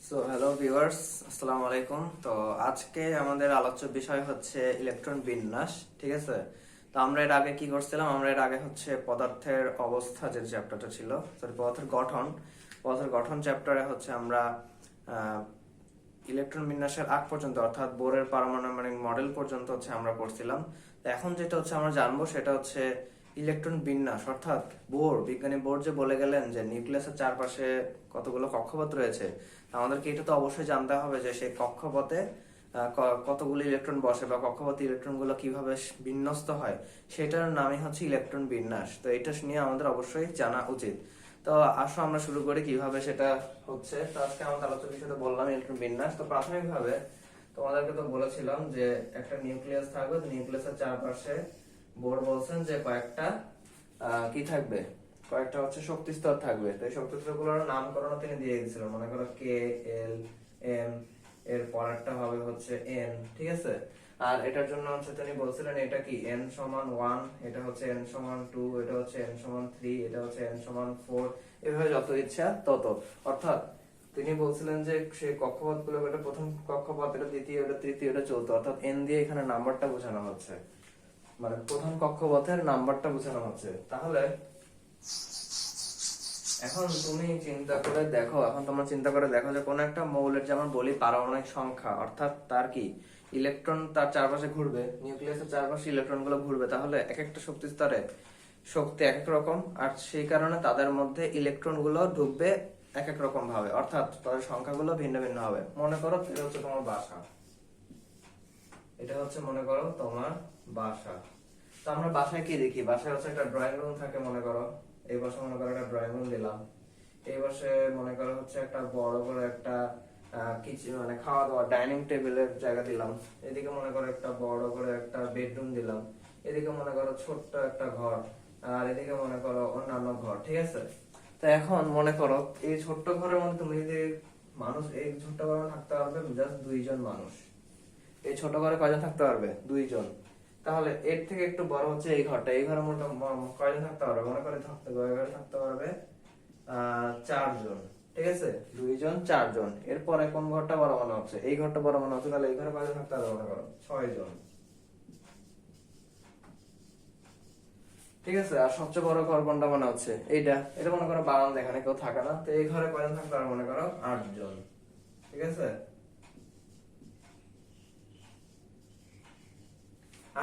So hello viewers, আসসালামু আলাইকুম। তো আজকে আমাদের আলোচ্য বিষয় হচ্ছে ইলেকট্রন বিন্যাস। ঠিক আছে। তো আমরা এর আগে কি করছিলাম? আমরা এর আগে হচ্ছে পদার্থের অবস্থা যে চ্যাপ্টারটা ছিল, সরি পদার্থের গঠন চ্যাপ্টারে হচ্ছে আমরা ইলেকট্রন বিন্যাসের আগ পর্যন্ত অর্থাৎ বোরের পারমাণবিক মডেল পর্যন্ত হচ্ছে আমরা পড়ছিলাম। তো এখন যেটা হচ্ছে আমরা জানবো সেটা হচ্ছে ইলেকট্রন বিন্যাস, অর্থাৎ বিজ্ঞানী বোর যে বলে গেলেন যে নিউক্লিয়াসের চারপাশে কতগুলো কক্ষপথ রয়েছে। আমাদেরকে এটা তো অবশ্যই জানতে হবে যে সেই কক্ষপথে কতগুলো ইলেকট্রন বসে বা কক্ষপথে ইলেকট্রন গুলো কিভাবে বিন্যস্ত হয়, সেটার নামই হচ্ছে ইলেকট্রন বিন্যাস। তো এটা নিয়ে আমাদের অবশ্যই জানা উচিত। তো আসো আমরা শুরু করি কিভাবে সেটা হচ্ছে। তো আজকে আমাদের আলোচনা বিষয়টা বললাম ইলেকট্রন বিন্যাস। তো প্রাথমিকভাবে তোমাদেরকে তো বলেছিলাম যে একটা নিউক্লিয়াস থাকবে, নিউক্লিয়াসের চারপাশে বোর বলছেন যে কয়েকটা কি থাকবে, কয়েকটা হচ্ছে শক্তি স্তর থাকবে। তো এই শক্তি স্তরগুলোর নামকরণ তিনি দিয়ে দিয়েছিলেন, মনে করো কে, এল, এম, এর পরেরটা হবে হচ্ছে এন। ঠিক আছে। আর এটার জন্য হচ্ছে তিনি বলছিলেন এটা কি এন সমান 1, এটা হচ্ছে এন সমান 2, এটা হচ্ছে এন সমান 3, এটা হচ্ছে এন সমান 4, এভাবে যত ইচ্ছা তত। অর্থাৎ তিনি বলছিলেন যে সেই কক্ষপথগুলো, এটা প্রথম কক্ষপথ, এটা দ্বিতীয়, এটা তৃতীয়, এটা চতুর্থ, অর্থাৎ এন দিয়ে এখানে নাম্বারটা বোঝানো হচ্ছে, মানে প্রথম কক্ষপথের নাম্বারটা বোঝানো হচ্ছে। তাহলে এখন তোমরা চিন্তা করে দেখো যে কোন একটা মৌলের, যেমন বলি পারমাণবিক সংখ্যা, অর্থাৎ তার কি ইলেকট্রন তার চারপাশে ঘুরবে, নিউক্লিয়াসের চারপাশে ইলেকট্রন গুলো ঘুরবে, তাহলে এক একটা শক্তি স্তরে শক্তি এক এক রকম, আর সেই কারণে তাদের মধ্যে ইলেকট্রন গুলো ঢুকবে এক এক রকম ভাবে, অর্থাৎ তাদের সংখ্যাগুলো ভিন্ন ভিন্ন হবে। মনে করো এটা হচ্ছে তোমার বাসা, এটা হচ্ছে মনে করো তোমার বাসা। তো আমরা বাসায় কি দেখি? বাসায় হচ্ছে একটা ড্রয়িং রুম থাকে, মনে করো এই পাশে মনে করো একটা ড্রয়িং রুম দিলাম, এই পাশে মনে করো হচ্ছে একটা বড় করে একটা কিচেন, মানে খাওয়া দাওয়া ডাইনিং টেবিলের জায়গা দিলাম, এদিকে মনে করো একটা বড় করে একটা বেডরুম দিলাম, এদিকে মনে করো ছোট্ট একটা ঘর, আর এদিকে মনে করো অন্যান্য ঘর। ঠিক আছে। তো এখন মনে করো এই ছোট্ট ঘরের মধ্যে তুমি যদি মানুষ, এই ছোট্ট ঘরে থাকতে পারবে জাস্ট 2 জন মানুষ। এই ছোট ঘরে কয়জন থাকতে পারবে? 2 জন। তাহলে এর থেকে একটু বড় হচ্ছে এই ঘরটা, এই ঘরের মধ্যে কয়জন থাকতে পারবে? মনে করে থাকতে পারবে 4 জন। ঠিক আছে, 2 জন 4 জন। এরপরে কোন ঘরটা বড় মনে হচ্ছে? এই ঘরটা বড় মনে হচ্ছে, তাহলে এই ঘরে কয়জন থাকতে পারবে? মনে করো 6 জন। ঠিক আছে। আর সবচেয়ে বড় ঘর কোনটা মনে হচ্ছে? এইটা। এটা মনে করো বারান্দা, এখানে কেউ থাকে না, তো এই ঘরে কয়জন থাকতে পারবে? মনে করো 8 জন। ঠিক আছে,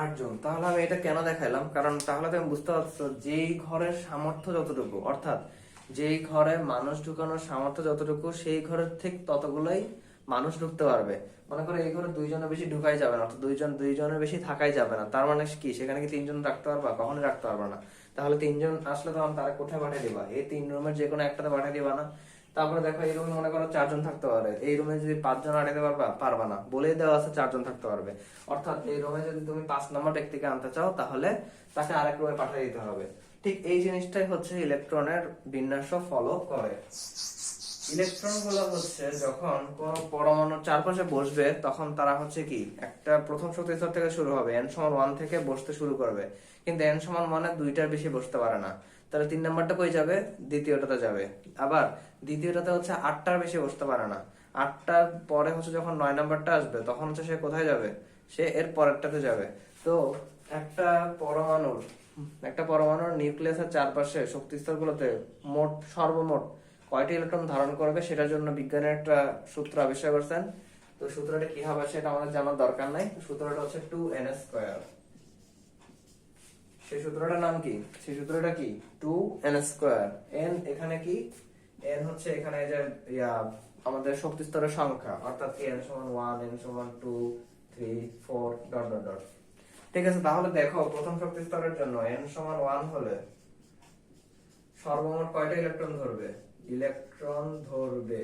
8 জন। তাহলে আমি এটা কেন দেখাইলাম? কারণ তাহলে তুমি বুঝতে পারছো যেই ঘরের সামর্থ্য যতটুকু, অর্থাৎ যেই ঘরে মানুষ ঢুকানোর সামর্থ্য যতটুকু, সেই ঘরের ঠিক ততগুলোই মানুষ ঢুকতে পারবে। মনে করো এই ঘরে 2 জনের বেশি ঢুকাই যাবে না, অর্থাৎ 2 জনের বেশি থাকাই যাবে না। তার মানে কি সেখানে কি 3 জন রাখতে পারবা? কখনোই রাখতে পারবে না। তাহলে 3 জন আসলে তখন তারা কোথায় পাঠিয়ে দিবা? এই 3 রুমের যে কোনো একটাতে পাঠিয়ে দিবা না? তারপরে দেখো এই রুমে মনে করো 4 জন থাকতে পারে, এই রুমে যদি 5 জন আটাতে পারবা না, বলেই দেওয়া আছে 4 জন থাকতে পারবে। অর্থাৎ এই রুমে যদি তুমি 5 নম্বর ব্যক্তিকে আনতে চাও, তাহলে তাকে আরেক রুমে পাঠিয়ে দিতে হবে। ঠিক এই জিনিসটাই হচ্ছে ইলেকট্রনের বিন্যাস ফলো করে। ইলেকট্রন গুলো হচ্ছে যখন কোন পরমাণুর চারপাশে বসবে, তখন তারা হচ্ছে কি একটা প্রথম শক্তি স্তর থেকে শুরু হবে, n সমান 1 থেকে বসতে শুরু করবে, কিন্তু n সমান 1 2টার বেশি বসতে পারে না। তাহলে 3 নম্বরটা কই যাবে? দ্বিতীয়টাতে যাবে। আবার দ্বিতীয়টাতে হচ্ছে 8টার বেশি বসতে পারে না। 8টার পরে হচ্ছে যখন 9 নম্বরটা আসবে, তখন হচ্ছে সে কোথায় যাবে? সে এর পরেরটাতে যাবে। তো একটা পরমাণুর একটা পরমাণুর নিউক্লিয়াসের চারপাশে শক্তি স্তরগুলোতে সর্বমোট কয়টি ইলেকট্রন ধারণ করবে, সেটার জন্য বিজ্ঞানের একটা সূত্র আবিষ্কার করছেন। তো সূত্রটা কি হবে সেটা আমাদের জানার দরকার নাই। সূত্রটা হচ্ছে 2n²। সেই সূত্রটার নাম কি? সেই সূত্রটা কি? 2n²। n এখানে কি? n হচ্ছে এখানে যে আমাদের শক্তি স্তরের সংখ্যা, অর্থাৎ n সমান 1, n সমান 2, 3, 4 ডট ডট ডট। ঠিক আছে। তাহলে দেখো প্রথম শক্তি স্তরের জন্য n সমান 1 হলে সর্বমোট কয়টা ইলেকট্রন ধরবে? ইলেকট্রন ধরবে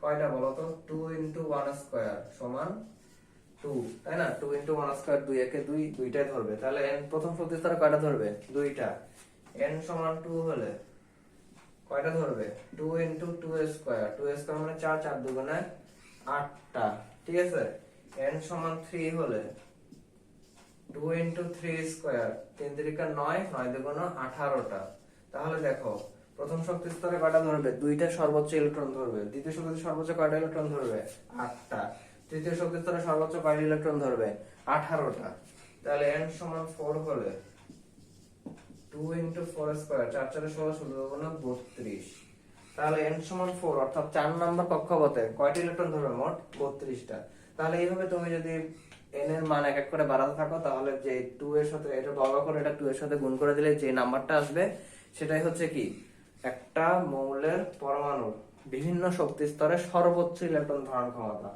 কয়টা বলো তো? 2 × 1² সমান 2, তাই না? 2 × 1², 2 একে 2, দুইটাই ধরবে। তাহলে n প্রথম শক্তি স্তরে কয়টা ধরবে? দুইটা। n সমান 2 হলে কয়টা ধরবে? 2 × 2² 2² মানে 4, 4 দুগুণে 8টা। ঠিক আছে। n সমান 3 হলে 2 × 3² 3 × 9, 9 দুগুণে 18টা। তাহলে দেখো প্রথম শক্তি স্তরে কয়টা ধরবে? দুইটা সর্বোচ্চ ইলেকট্রন ধরবে। দ্বিতীয় শক্তি সর্বোচ্চ কয়টা ইলেকট্রন ধরবে? 8টা। তৃতীয় শক্তি স্তরে সর্বোচ্চ কয়টা ইলেকট্রন ধরবে? 18টা। তাহলে n সমান 4 হলে 2 × 4 স্কয়ার 4 4 16 16 32। তাহলে n সমান 4 অর্থাৎ 4 নাম্বার কক্ষপথে কয়টা ইলেকট্রন ধরবে? মোট 32টা। তাহলে এইভাবে তুমি যদি n এর মান এক এক করে বাড়াতে থাকো তাহলে যে 2 এর সাথে এটা বর্গ করে এটা 2 এর সাথে গুণ করে দিলে যে নাম্বারটা আসবে সেটাই হচ্ছে কি একটা মৌলের পরমাণুর বিভিন্ন শক্তি স্তরে সর্বোচ্চ ইলেকট্রন ধারণ ক্ষমতা।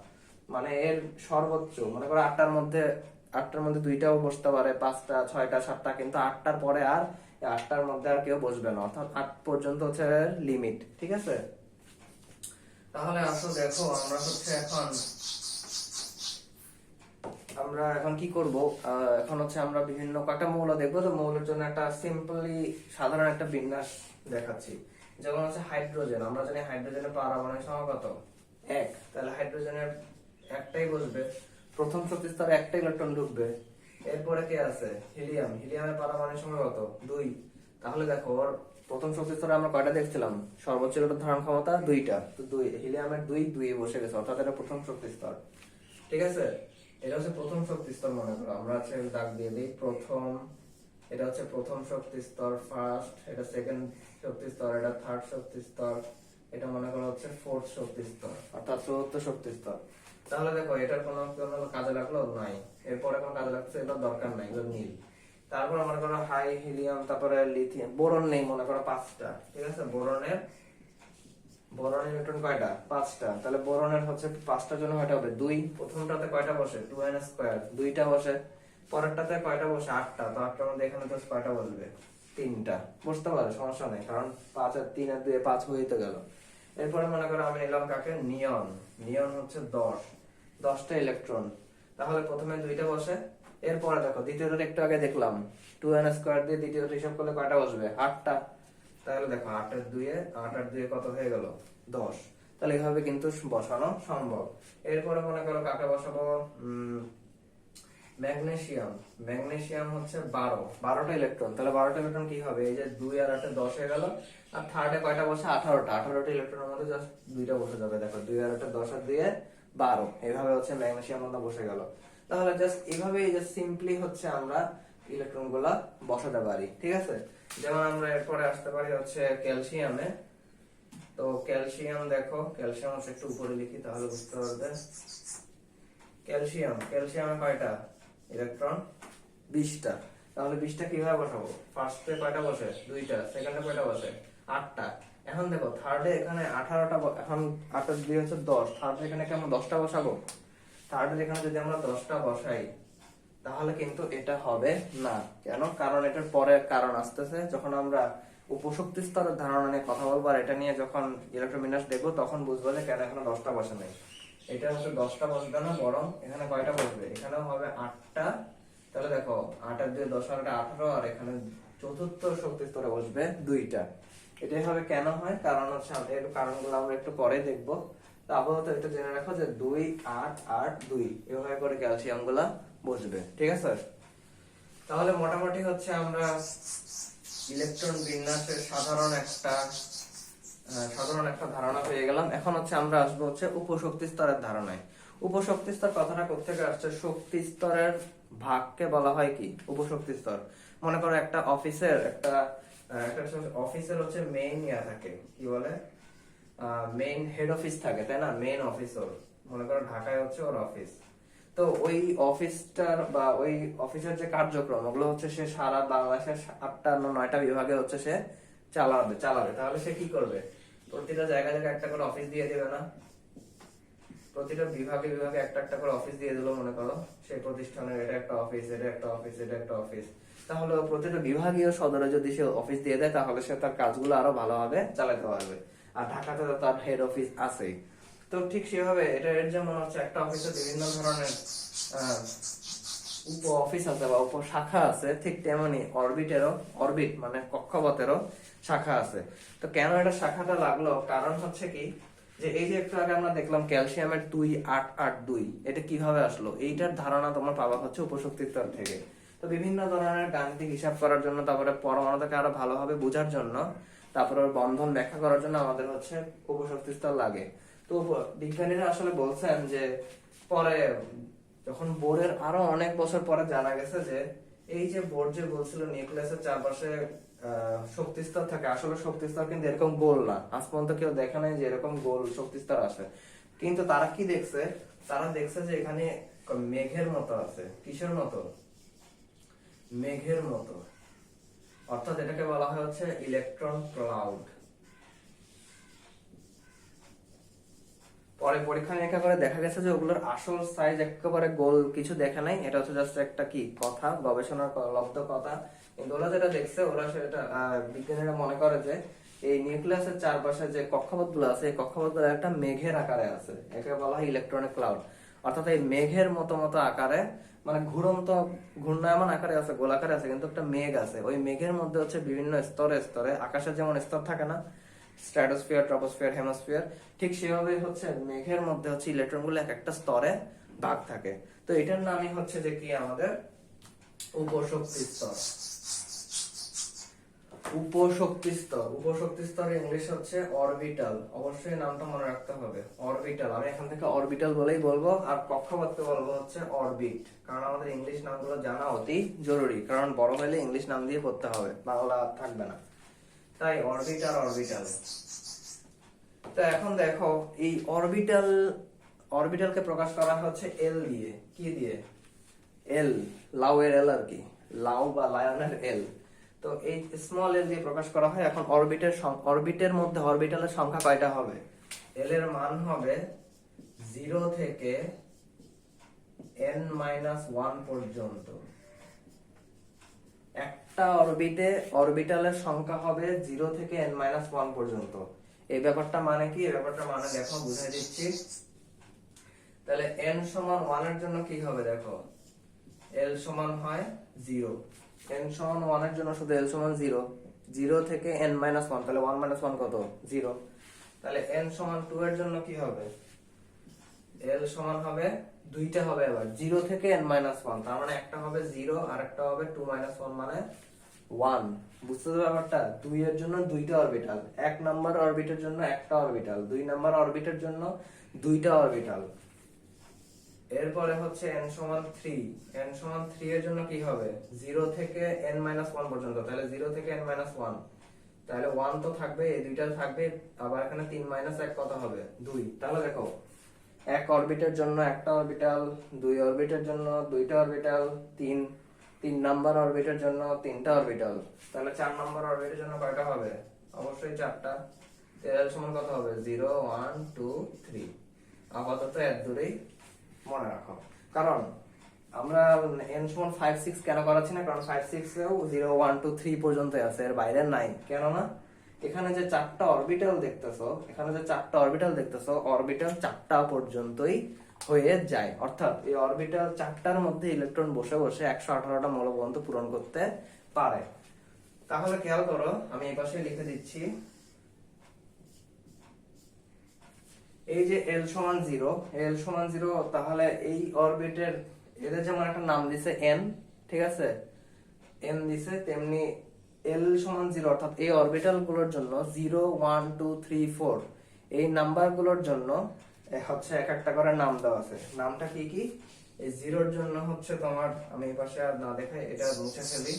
মানে এর সর্বোচ্চ, মনে করো 8টার মধ্যে 2টাও বসতে পারে, 5টা 6টা 7টা, কিন্তু 8টার পরে আর 8টার মধ্যে আর কেউ বসবে না, অর্থাৎ 8 পর্যন্ত হচ্ছে লিমিট। ঠিক আছে, তাহলে আসো দেখো আমরা এখন কি করব। এখন হচ্ছে আমরা বিভিন্ন কয়টা মৌল দেখবো। তো মৌলের জন্য একটা সিম্পলি সাধারণ একটা বিন্যাস দেখাচ্ছি। যেমন হচ্ছে হাইড্রোজেন, আমরা জানি হাইড্রোজেনের পারমাণবিক সংখ্যা কত? 1। তাহলে হাইড্রোজেনের একটাই বসবে, প্রথম শক্তি স্তরে একটা ইলেকট্রন ঢুকবে। এরপরে কি আছে? হিলিয়াম, হিলিয়ামের পারমাণবিক সংখ্যা কত? 2। তাহলে দেখো ওর প্রথম শক্তি স্তরে আমরা কয়টা দেখছিলাম? সর্বোচ্চ ইলেকট্রন ধারণ ক্ষমতা 2টা। তো 2 হিলিয়ামের 2 বসে গেছে, অর্থাৎ এটা প্রথম শক্তি স্তর। ঠিক আছে, এটা হচ্ছে প্রথম শক্তি স্তর। মনে করো আমরা হচ্ছে দাগ দিয়ে দিই প্রথম, এটা হচ্ছে প্রথম শক্তি স্তর ফার্স্ট, এটা সেকেন্ড শক্তি স্তর, এটা থার্ড শক্তি স্তর, এটা মনে করো হচ্ছে ফোর্থ শক্তি স্তর, অর্থাৎ চতুর্থ শক্তি স্তর। তাহলে দেখো এটার কোনো কাজে লাগলো নাই, এরপরে কোনো কাজে লাগছে, এটা দরকার নাই, এগুলো নীল। তারপর মনে করো হাই হিলিয়াম, তারপরে লিথিয়াম, বোরন নেই মনে করো 5টা। ঠিক আছে, বোরনের ইলেকট্রন কয়টা? 5টা। তাহলে বোরনের হচ্ছে 5টার জন্য কয়টা হবে? 2। প্রথমটাতে কয়টা বসে? 2n স্কয়ার, 2টা বসে। পরেরটাতে কয়টা বসে? 8টা। তো 8টার মধ্যে এখানে তো কয়টা বসবে? 3টা। বসতে পারে, সমস্যা নেই, কারণ 5 আর 3 আর 2 5 হয়েই তো গেল। এরপরে মনে করো আমি নিলাম কাকে? নিয়ন। নিয়ন হচ্ছে 10টা ইলেকট্রন। তাহলে প্রথমে 2টা বসে। এরপরে দেখো দ্বিতীয়টা একটু আগে দেখলাম 2n স্কয়ার দিয়ে দ্বিতীয়টা হিসাব করলে কয়টা বসবে? 8টা। তাহলে দেখো 8 আর 2 কত হয়ে গেল? 10। তাহলে এইভাবে কিন্তু বসানো সম্ভব। এরপরে মনে করো কাকে বসাবো? ম্যাগনেসিয়াম। ম্যাগনেসিয়াম হচ্ছে 12টা ইলেকট্রন। তাহলে 12টা ইলেকট্রন কি হবে? এই যে 2 আর 8 10 হয়ে গেল। আর থার্ডে কয়টা বসে? 18টা ইলেকট্রনের মধ্যে জাস্ট 2টা বসে যাবে। দেখো 2 আর 8 10 আর 2 12, এইভাবে হচ্ছে ম্যাগনেসিয়াম মধ্যে বসে গেল। তাহলে জাস্ট এইভাবে সিম্পলি হচ্ছে আমরা ইলেকট্রন গুলা বসাতে পারি। ঠিক আছে, যেমন আমরা এরপরে আসতে পারি হচ্ছে ক্যালসিয়ামে। তো ক্যালসিয়াম দেখো, ক্যালসিয়াম হচ্ছে একটু উপরে লিখি তাহলে বুঝতে পারবে। ক্যালসিয়ামে কয়টা ইলেকট্রন? 20টা। তাহলে 20টা কিভাবে বসাবো? ফার্স্টে কয়টা বসে? 2টা। সেকেন্ডে কয়টা বসে? 8টা। এখন দেখো থার্ডে এখানে 18টা, এখন 8 আর 2 হচ্ছে 10। থার্ডে এখানে কি আমরা 10টা বসাবো? থার্ডে এখানে যদি আমরা 10টা বসাই তাহলে কিন্তু এটা হবে না। কেন? কারণ এটার পরে কারণ আসতেছে, যখন আমরা উপশক্তি স্তরের ধারণা নিয়ে কথা বলবো আর এটা নিয়ে যখন ইলেকট্রোবিন্যাস দেখবো তখন বুঝবো যে কেন এখানে 10টা বসে নাই। এটা হচ্ছে 10টা বসবে না, বরং এখানে কয়টা বসবে? এখানেও হবে 8টা। তাহলে দেখো 8 আর 2 10 আর 18, আর এখানে চতুর্থ শক্তি স্তরে বসবে 2টা। এটাই হবে কেন হয়, কারণ হচ্ছে এর কারণগুলো আমরা একটু পরে দেখবো। তো আপাতত এটা জেনে রাখো যে 2 8 8 2 এভাবে করে ক্যালসিয়াম গুলা বসবে। ঠিক আছে, তাহলে মোটামুটি হচ্ছে আমরা ইলেকট্রন বিন্যাসের সাধারণ একটা ধারণা পেয়ে গেলাম। এখন হচ্ছে আমরা আসবো হচ্ছে উপশক্তি স্তরের ধারণায়। উপশক্তি স্তর কথাটা কোত্থেকে আসছে? শক্তি স্তরের ভাগকে বলা হয় কি? উপশক্তি স্তর। মনে করো একটা অফিসের হচ্ছে মেইন থাকে, কি বলে, মেইন হেড অফিস থাকে, তাই না? মেইন অফিসার, মনে করো ঢাকায় হচ্ছে ওর অফিস। তো ওই অফিসটার বা ওই অফিসের যে কার্যক্রম ওগুলো হচ্ছে সে সারা বাংলাদেশের 8টা 9টা বিভাগে হচ্ছে সে চালাবে। তাহলে সে কি করবে? প্রতিটা জায়গায় একটা করে অফিস দিয়ে দেবে না? প্রতিটা বিভাগে একটা একটা করে অফিস দিয়ে দিল, মনে করো সেই প্রতিষ্ঠানের এটা একটা অফিস, এটা একটা অফিস, এটা একটা অফিস। তাহলে প্রতিটা বিভাগীয় সদরে যদি সে অফিস দিয়ে দেয় তাহলে সে তার কাজগুলো আরো ভালোভাবে চালাতে পারবে। আর ঢাকাতে তো তার হেড অফিস আছেই। তো ঠিক সেভাবে এর যেমন হচ্ছে একটা অফিসে বিভিন্ন ধরনের উপ অফিস আছে বা উপ শাখা আছে, ঠিক তেমনি অরবিট মানে কক্ষপথেরও শাখা আছে। তো কেন এটা শাখাটা লাগলো? কারণ হচ্ছে কি, যে এই যে একটু আগে আমরা দেখলাম ক্যালসিয়ামের 2 8 8 2, এটা কিভাবে আসলো? এইটার ধারণা তোমার পাবা হচ্ছে উপশক্তি স্তর থেকে। তো বিভিন্ন ধরনের গাণিতিক হিসাব করার জন্য, তারপরে পরমাণুটাকে আরো ভালোভাবে বোঝার জন্য তারপর ওর বন্ধন ব্যাখ্যা করার জন্য আমাদের হচ্ছে উপশক্তি স্তর লাগে। তো বিজ্ঞানীরা আসলে বলছেন যে পরে যখন বোরের আরো অনেক বছর পরে জানা গেছে যে এই যে বোর যে বলছিল নিউক্লিয়াসের চারপাশে শক্তি স্তর থাকে, আসলে শক্তি স্তর কিন্তু এরকম গোল না। আজ পর্যন্ত কেউ দেখে নাই যে এরকম গোল শক্তি স্তর আছে। কিন্তু তারা কি দেখছে, তারা দেখছে যে এখানে মেঘের মতো আছে। কিসের মতো? মেঘের মতো। অর্থাৎ এটাকে বলা হয় হচ্ছে ইলেকট্রন ক্লাউড। পরে পরীক্ষা নিরীক্ষা করে দেখা গেছে যে ওগুলোর আসল সাইজ একেবারে গোল কিছু দেখে নাই, এটা হচ্ছে জাস্ট একটা কি কথা, গবেষণার লব্ধ কথা। কিন্তু ওরা যেটা দেখছে, ওরা সেটা বিজ্ঞানীরা মনে করে যে এই নিউক্লিয়াসের চারপাশে যে কক্ষপথ গুলো আছে, এই কক্ষপথ গুলো একটা মেঘের আকারে আছে, একে বলা হয় ইলেকট্রনিক ক্লাউড। অর্থাৎ এই মেঘের মতো মতো আকারে, মানে ঘুরন্ত ঘূর্ণায়মান আকারে আছে, গোলাকারে আছে, কিন্তু একটা মেঘ আছে। ওই মেঘের মধ্যে হচ্ছে বিভিন্ন স্তরে স্তরে, আকাশের যেমন স্তর থাকে না, স্ট্র্যাটোস্ফিয়ার, ট্রপোস্ফিয়ার, হেমোস্ফিয়ার, ঠিক সেভাবে হচ্ছে মেঘের মধ্যে হচ্ছে ইলেকট্রন গুলো এক একটা স্তরে ভাগ থাকে। তো এটার নামই হচ্ছে যে কি আমাদের উপশক্তি স্তর। উপশক্তি স্তর, উপশক্তি স্তর ইংলিশ হচ্ছে অরবিটাল। অবশ্যই নামটা মনে রাখতে হবে, অরবিটাল। আমি এখান থেকে অরবিটাল বলেই বলবো, আর কক্ষপথকে বলবো হচ্ছে অরবিট। কারণ আমাদের ইংলিশ নামগুলো জানা অতি জরুরি, কারণ বড় হলে ইংলিশ নাম দিয়ে পড়তে হবে, বাংলা থাকবে না। তাই অরবিট আর অরবিটাল। তো এখন দেখো এই অরবিটালকে প্রকাশ করা হচ্ছে এল দিয়ে। কি দিয়ে? এল, লাউ এর এল আর কি, লাউ বা লায়নের এল। তো এই স্মল এল দিয়ে প্রকাশ করা হয়। এখন অরবিটের মধ্যে অরবিটালের সংখ্যা কয়টা হবে? এল এর মান হবে 0 থেকে n-1 পর্যন্ত। একটা অরবিটালের সংখ্যা হবে 0 থেকে n-1 পর্যন্ত। এই ব্যাপারটা মানে কি? এই ব্যাপারটা মানে দেখো বুঝাই দিচ্ছি। তাহলে n সমান 1 এর জন্য কি হবে দেখো, l সমান হয় 0। n সমান 1 এর জন্য শুধু l সমান 0, 0 থেকে n-1, তাহলে 1 - 1 কত? 0। তাহলে n সমান 2 এর জন্য কি হবে? l সমান হবে, দুইটা হবে আবার 0 থেকে n-1, তার মানে একটা হবে 0 আর একটা হবে 2 - 1 মানে 1। বুঝতে পারছো ব্যাপারটা? 2 এর জন্য দুইটা অরবিটাল, 1 নাম্বার অরবিটের জন্য একটা অরবিটাল, 2 নাম্বার অরবিটের জন্য দুইটা অরবিটাল। এরপরে হচ্ছে n সমান 3, n সমান 3 এর জন্য কি হবে? 0 থেকে n-1 পর্যন্ত, তাহলে 0 থেকে n-1, তাহলে 1 তো থাকবে, এই দুইটা থাকবে, আবার এখানে 3 - 1 কত হবে? 2। তাহলে দেখো এক অরবিটের জন্য একটা অরবিটাল, 2 অরবিটের জন্য দুইটা অরবিটাল, 3 নাম্বার অরবিটের জন্য তিনটা অরবিটাল, তাহলে 4 নাম্বার অরবিটের জন্য কয়টা হবে? অবশ্যই 4টা। এর সমান কত হবে? 0, 1, 2, 3। আপাতত এর দূরেই মনে রাখো, কারণ আমরা n সমান 5, 6 কেন করাচ্ছি না? কারণ 5, 6 এও 0, 1, 2, 3 পর্যন্ত আছে, এর বাইরে নাই। কেননা এখানে যে 4টা অরবিটাল দেখতেছো, অরবিটাল 4টা পর্যন্তই হয়ে যায়। অর্থাৎ এই অরবিটাল 4টার মধ্যে ইলেকট্রন বসে বসে 118টা মৌল পর্যন্ত পূরণ করতে পারে। তাহলে খেয়াল করো, আমি এই পাশে লিখে দিচ্ছি, এই যে l সমান 0, তাহলে এই অরবিটের এদের যেমন একটা নাম দিছে n, ঠিক আছে, n দিছে, তেমনি l সমান 0, অর্থাৎ এই অরবিটাল গুলোর জন্য 0, 1, 2, 3, 4 এই নাম্বার গুলোর জন্য হচ্ছে এক একটা করে নাম দেওয়া আছে। নামটা কি কি? এই 0 এর জন্য হচ্ছে তোমার, আমি এই পাশে আর না দেখাই, এটা মুছে ফেলি।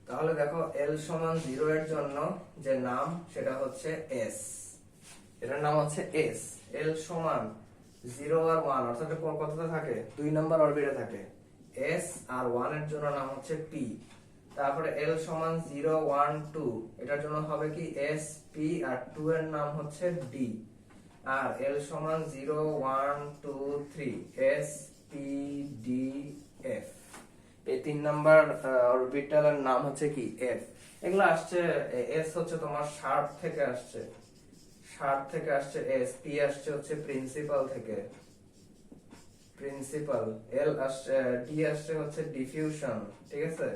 তাহলে দেখো l সমান 0 এর জন্য যে নাম সেটা হচ্ছে s, এটার নাম হচ্ছে s। l সমান 0 আর 1, অর্থাৎ কতটা থাকে? 2 নাম্বার অরবিটে থাকে। s আর 1 এর জন্য নাম হচ্ছে p। তারপরে l সমান 0, 1, 2 এটার জন্য হবে কি? s, p, আর 2 এর নাম হচ্ছে d। আর l সমান 0, 1, 2, 3 s, p, d, f। এই 3 নাম্বার অরবিটালের নাম হচ্ছে কি? f। এগুলো আসছে, s হচ্ছে তোমার শার্প থেকে আসছে, s, p আসছে হচ্ছে প্রিন্সিপাল থেকে, l আসছে, d আসছে হচ্ছে ডিফিউশন, ঠিক আছে,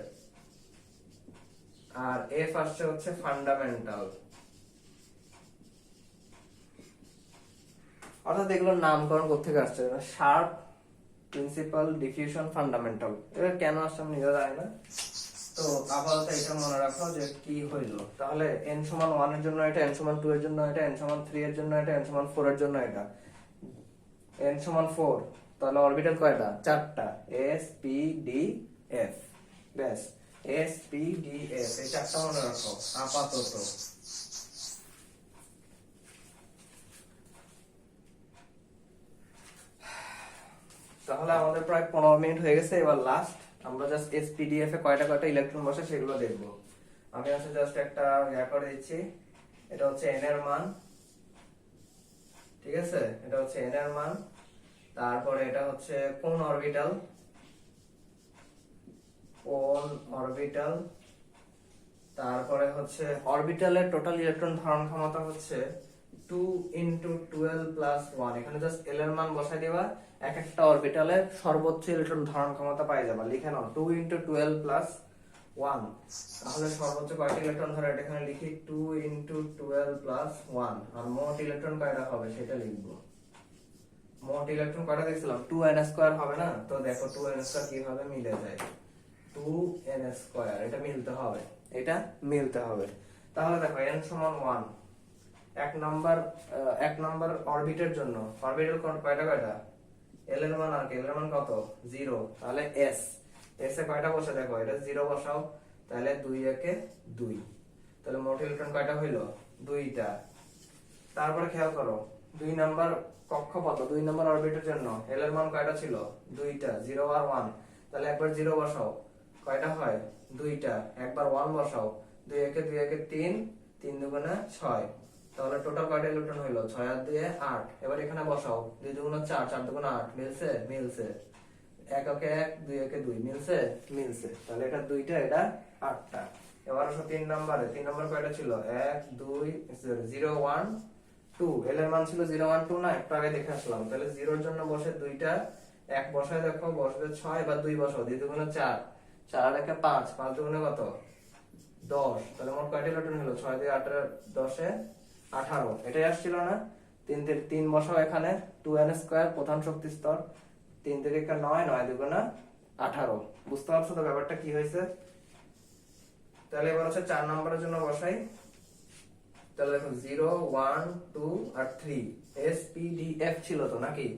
আর f আসছে হচ্ছে ফান্ডামেন্টাল। অর্থাৎ এগুলোর নামকরণ কোথেকে আসছে? Sharp, principal, diffusion, fundamental. এটা কেন আসছে আমি নিজে জানি না, তো আপাতত এটা মনে রাখো যে কি হইলো, তাহলে n সমান 1 এর জন্য এটা, n সমান 2 এর জন্য এটা, n সমান 3 এর জন্য এটা, n সমান 4 এর জন্য এটা, n সমান 4, তাহলে অরবিটাল কয়টা? চারটা, s p d f, ব্যাস s p d f, এই চারটা মনে রাখো আপাতত। তাহলে আমাদের প্রায় 15 মিনিট হয়ে গেছে, এবার লাস্ট আমরা জাস্ট এসপিডিএফ এ কয়টা কয়টা ইলেকট্রন বসে সেগুলো দেখবো। আমি হচ্ছে জাস্ট একটা করে দিচ্ছি, এটা হচ্ছে n এর মান, ঠিক আছে, এটা হচ্ছে n এর মান, তারপরে এটা হচ্ছে কোন অরবিটাল, তারপরে হচ্ছে অরবিটালের টোটাল ইলেকট্রন ধারণ ক্ষমতা হচ্ছে 2 × 12 + 1, এখানে জাস্ট l এর মান বসাই দিবা, এক একটা অরবিটালে সর্বোচ্চ ইলেকট্রন ধারণ ক্ষমতা পাই যাবা। লিখে নাও 2 × 12 + 1, তাহলে সর্বোচ্চ কয়টা ইলেকট্রন ধরে এটা এখানে লিখি 2 × 12 + 1, আর মোট ইলেকট্রন কয়টা হবে সেটা লিখবো। মোট ইলেকট্রন কয়টা দেখছিলাম? 2n² হবে না? তো দেখো 2n² কিভাবে মিলে যায়, 2n², এটা মিলতে হবে, এটা মিলতে হবে। তাহলে দেখো n সমান 1, এক নাম্বার অরবিটের জন্য অরবিটাল কয়টা কয়টা, l এর মান আর l এর মান কত? 0, তাহলে s এ কয়টা বসে দেখো, এটা 0 বসাও, তাহলে 2 একে 2, তাহলে মোট ইলেকট্রন কয়টা হইলো? 2টা। তারপরে খেয়াল করো 2 নাম্বার কক্ষপথ, 2 নাম্বার অরবিটের জন্য l এর মান কয়টা ছিল? 2টা, 0 আর 1, তাহলে একবার 0 বসাও, কয়টা হয়? 2টা, একবার 1 বসাও, 2 একে 3, 3 দুগুণে 6, তাহলে টোটাল কয়টা ইলেকট্রন হইলো? 6 আর 2 8, এবার এখানে বসাও, 2 দুগুণে 4, 4 দুগুণে 8, মিলছে? মিলছে। 1 একে 1, 2 একে 2, মিলছে? মিলছে। তাহলে এটা 2টা, এটা 8টা। এবার আসো 3 নম্বরে, 3 নম্বর কয়টা ছিল? 1 2 0 1 2, l এর মান ছিল 0 1 2 না, একটু আগে দেখে আসলাম, তাহলে 0 এর জন্য বসে 2টা, 1 বসায় দেখো বসবে 6, এবার 2 বসাও, 2 দুগুণে 4, 4 আর 1 5, 5 দুগুণে কত? 10, তাহলে মোট কয়টা ইলেকট্রন হলো? 6 দিয়ে 8 এর 10 এ 18, এটাই আসছিল না? 3 বসাও এখানে, 2n² প্রধান শক্তি স্তর, 3 থেকে 9, 9 দুগুণে 18, বুঝতে পারছো তো ব্যাপারটা কি হয়েছে? তাহলে এবার হচ্ছে 4 নম্বরের জন্য বসাই, তাহলে দেখো 0 1 2 আর 3, s p d f ছিল তো নাকি?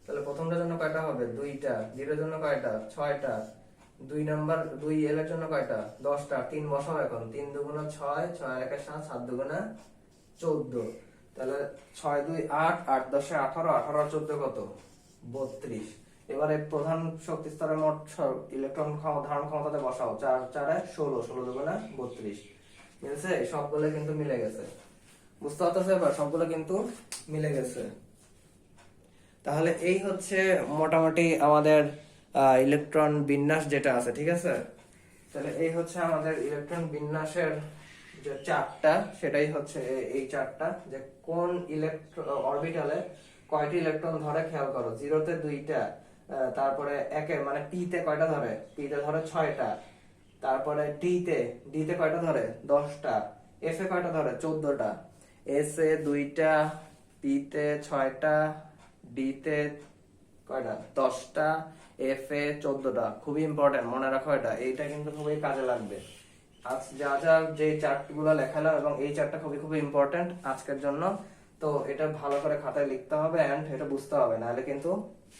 তাহলে প্রথমটার জন্য কয়টা হবে? 2টা, 0 এর জন্য কয়টা? 6টা, 2 নাম্বার 2 l এর জন্য কয়টা? 10টা, 3 বসাও এখন, 3 দুগুণে 6, 6 আর 1 7, 7 দুগুণে 14, তাহলে 6 2 8, 8 10 18, 18 আর 14 কত? 32। এবারে প্রধান শক্তি স্তরের মোট ইলেকট্রন ধারণ ক্ষমতাতে বসাও, 4 4 এ 16, 16 দুগুণে 32, মিলছে? সবগুলো কিন্তু মিলে গেছে, বুঝতে পারতেছো? এবার সবগুলো কিন্তু মিলে গেছে। তাহলে এই হচ্ছে মোটামুটি আমাদের ইলেকট্রন বিন্যাস যেটা আছে, ঠিক আছে? তাহলে এই হচ্ছে আমাদের ইলেকট্রন বিন্যাসের যে চার্টটা, সেটাই হচ্ছে এই চার্টটা, যে কোন অরবিটালে কয়টি ইলেকট্রন ধরে খেয়াল করো। 0 তে 2টা, তারপরে একে মানে p তে কয়টা ধরে? p তে ধরে 6টা, তারপরে d তে কয়টা ধরে? 10টা, f এ কয়টা ধরে? 14টা, s এ 2টা, p তে 6টা, d তে কয়টা? 10টা, f এ 14টা। খুবই ইম্পর্টেন্ট, মনে রাখো এটা, এইটা কিন্তু খুবই কাজে লাগবে। আজ যা যা যে চার্টগুলো লেখালাম, এবং এই চার্টটা খুবই খুবই ইম্পর্টেন্ট আজকের জন্য, তো এটা ভালো করে খাতায় লিখতে হবে এন্ড এটা বুঝতে হবে, নাহলে কিন্তু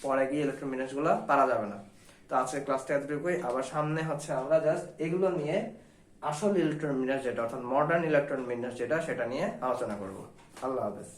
পরে গিয়ে ইলেকট্রন বিন্যাসগুলো পারা যাবে না। তো আজকের ক্লাসটা এতটুকুই, আবার সামনে হচ্ছে আমরা জাস্ট এগুলো নিয়ে আসল ইলেকট্রন বিন্যাস যেটা, অর্থাৎ মডার্ন ইলেকট্রন বিন্যাস যেটা, সেটা নিয়ে আলোচনা করব। আল্লাহ হাফেজ।